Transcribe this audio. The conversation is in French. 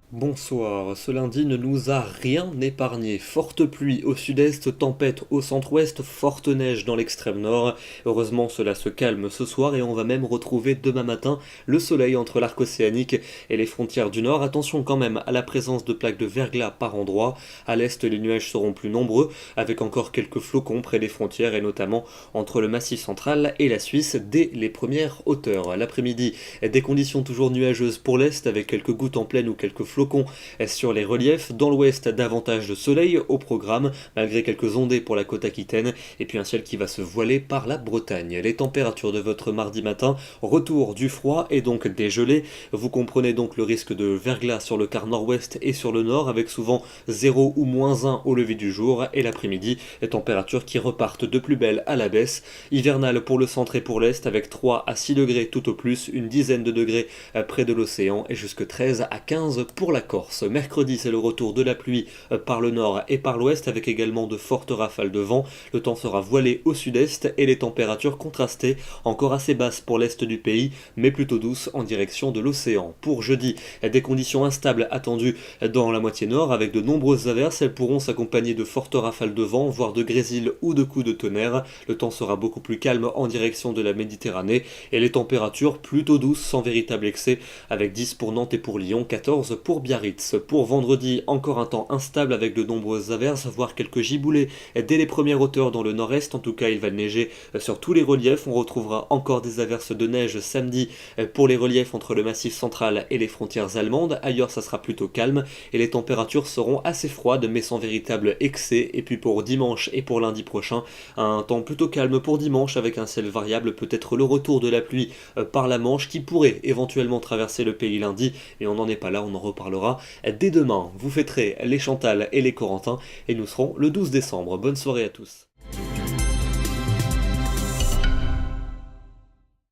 Bonsoir, ce lundi ne nous a rien épargné. Forte pluie au sud-est, tempête au centre-ouest, forte neige dans l'extrême nord. Heureusement cela se calme ce soir et on va même retrouver demain matin le soleil entre l'arc océanique et les frontières du nord. Attention quand même à la présence de plaques de verglas par endroits. À l'est les nuages seront plus nombreux avec encore quelques flocons près des frontières et notamment entre le massif central et la Suisse dès les premières hauteurs. L'après-midi, des conditions toujours nuageuses pour l'est avec quelques gouttes en plaine ou quelques flocons sur les reliefs. Dans l'ouest, davantage de soleil au programme, malgré quelques ondées pour la côte aquitaine, et puis un ciel qui va se voiler par la Bretagne. Les températures de votre mardi matin, retour du froid et donc des gelées. Vous comprenez donc le risque de verglas sur le quart nord-ouest et sur le nord, avec souvent 0 ou -1 au lever du jour, et l'après-midi, les températures qui repartent de plus belle à la baisse. Hivernal pour le centre et pour l'est, avec 3 à 6 degrés tout au plus, une dizaine de degrés près de l'océan, et jusque 13 à 15 pour la Corse. Mercredi, c'est le retour de la pluie par le nord et par l'ouest, avec également de fortes rafales de vent. Le temps sera voilé au sud-est et les températures contrastées, encore assez basses pour l'est du pays, mais plutôt douces en direction de l'océan. Pour jeudi, des conditions instables attendues dans la moitié nord, avec de nombreuses averses. Elles pourront s'accompagner de fortes rafales de vent, voire de grésil ou de coups de tonnerre. Le temps sera beaucoup plus calme en direction de la Méditerranée et les températures plutôt douces sans véritable excès, avec 10 pour Nantes et pour Lyon, 14 pour Biarritz. Pour vendredi, encore un temps instable avec de nombreuses averses, voire quelques giboulées dès les premières hauteurs dans le nord-est. En tout cas, il va neiger sur tous les reliefs. On retrouvera encore des averses de neige samedi pour les reliefs entre le massif central et les frontières allemandes. Ailleurs, ça sera plutôt calme et les températures seront assez froides mais sans véritable excès. Et puis pour dimanche et pour lundi prochain, un temps plutôt calme pour dimanche avec un ciel variable, peut-être le retour de la pluie par la Manche qui pourrait éventuellement traverser le pays lundi, mais on n'en est pas là, on en reparlera dès demain. Vous fêterez les Chantal et les Corentins et nous serons le 12 décembre. Bonne soirée à tous.